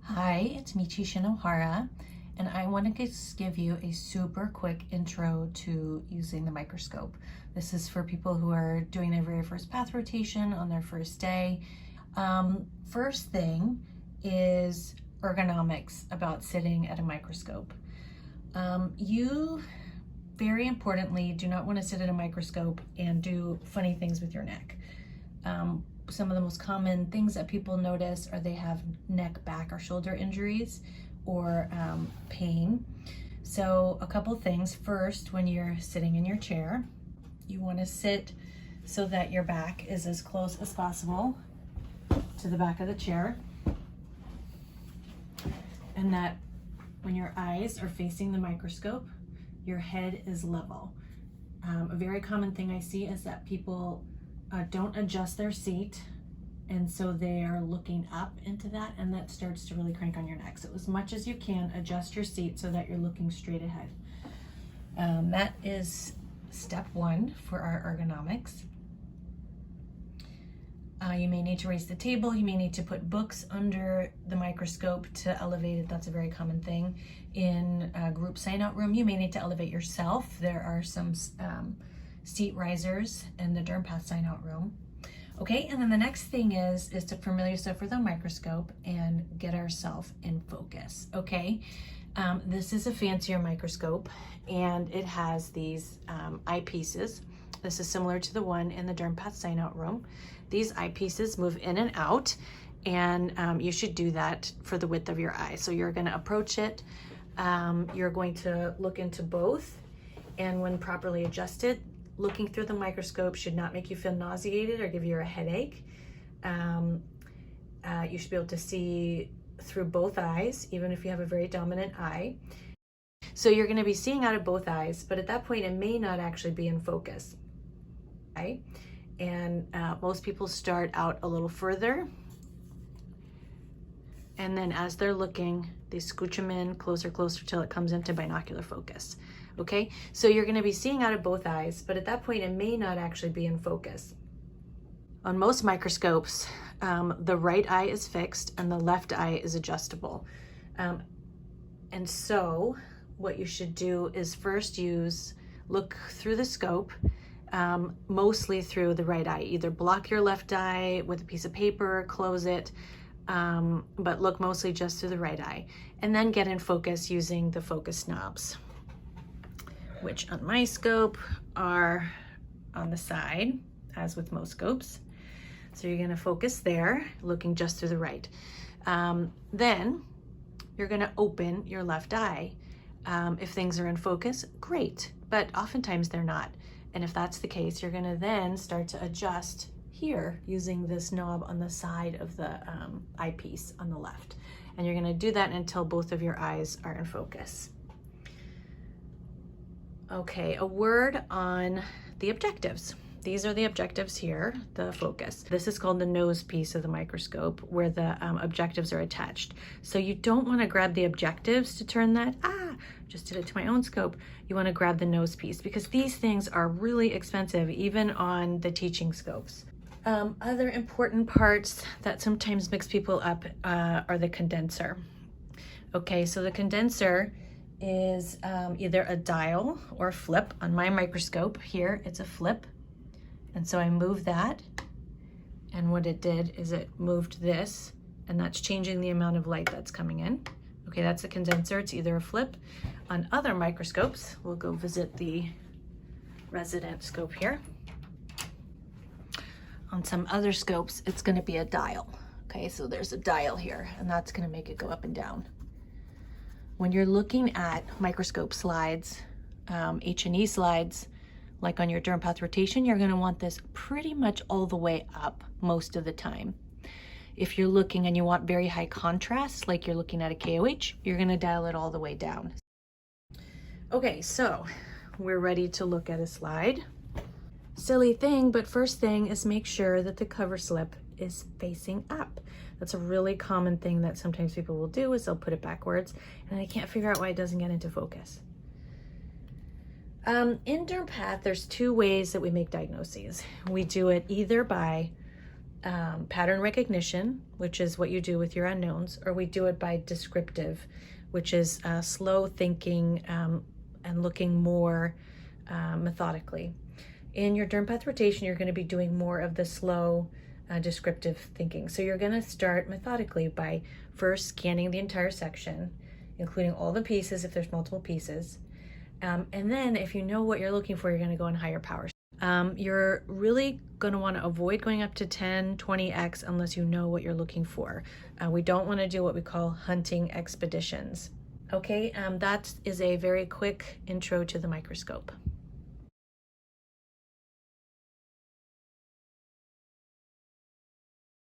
Hi, it's Michi Shinohara, and I want to just give you a super quick intro to using the microscope. This is for people who are doing their very first path rotation on their first day. First thing is ergonomics about sitting at a microscope. You, very importantly, do not want to sit at a microscope and do funny things with your neck. Some of the most common things that people notice are they have neck, back, or shoulder injuries or pain. So a couple things. First, when you're sitting in your chair, you want to sit so that your back is as close as possible to the back of the chair, and that when your eyes are facing the microscope, your head is level. A very common thing I see is that people don't adjust their seat, and so they are looking up into that, and that starts to really crank on your neck. So as much as you can, adjust your seat so that you're looking straight ahead. That is step one for our ergonomics. You may need to raise the table. You may need to put books under the microscope to elevate it. That's a very common thing. In a group sign-out room, you may need to elevate yourself. There are some seat risers in the Dermpath sign-out room. Okay, and then the next thing is to familiar yourself with a microscope and get ourselves in focus. Okay, this is a fancier microscope, and it has these eyepieces. This is similar to the one in the Dermpath sign-out room. These eyepieces move in and out, and you should do that for the width of your eye. So you're going to approach it. You're going to look into both, and when properly adjusted, looking through the microscope should not make you feel nauseated or give you a headache. You should be able to see through both eyes, even if you have a very dominant eye. So you're going to be seeing out of both eyes, but at that point it may not actually be in focus. Okay? And most people start out a little further, and then as they're looking, they scooch them in closer till it comes into binocular focus. Okay, so you're going to be seeing out of both eyes, but at that point it may not actually be in focus. On most microscopes, the right eye is fixed and the left eye is adjustable. And so what you should do is first look through the scope, mostly through the right eye. Either block your left eye with a piece of paper, close it, but look mostly just through the right eye. And then get in focus using the focus knobs, which on my scope are on the side, as with most scopes. So you're gonna focus there, looking just through the right. Then you're gonna open your left eye. If things are in focus, great, but oftentimes they're not. And if that's the case, you're gonna then start to adjust here using this knob on the side of the eyepiece on the left. And you're gonna do that until both of your eyes are in focus. Okay, a word on the objectives. These are the objectives here, the focus. This is called the nose piece of the microscope, where the objectives are attached. So you don't want to grab the objectives to turn that, just did it to my own scope. You want to grab the nose piece, because these things are really expensive, even on the teaching scopes. Other important parts that sometimes mix people up are the condenser. Okay, so the condenser is either a dial or a flip. On my microscope here, it's a flip. And so I moved that, and what it did is it moved this, and that's changing the amount of light that's coming in. Okay, that's a condenser. It's either a flip. On other microscopes, we'll go visit the resident scope here. On some other scopes, it's going to be a dial. Okay, so there's a dial here, and that's going to make it go up and down. When you're looking at microscope slides, H&E slides, like on your Dermpath rotation, you're going to want this pretty much all the way up most of the time. If you're looking and you want very high contrast, like you're looking at a KOH, you're going to dial it all the way down. Okay, so we're ready to look at a slide. Silly thing, but first thing is make sure that the cover slip is facing up. That's a really common thing that sometimes people will do, is they'll put it backwards, and I can't figure out why it doesn't get into focus. In Dermpath, there's two ways that we make diagnoses. We do it either by pattern recognition, which is what you do with your unknowns, or we do it by descriptive, which is slow thinking and looking more methodically. In your Dermpath rotation, you're going to be doing more of the slow descriptive thinking. So you're going to start methodically by first scanning the entire section, including all the pieces if there's multiple pieces. And then if you know what you're looking for, you're going to go in higher power. You're really going to want to avoid going up to 10, 20x unless you know what you're looking for. We don't want to do what we call hunting expeditions. Okay, that is a very quick intro to the microscope.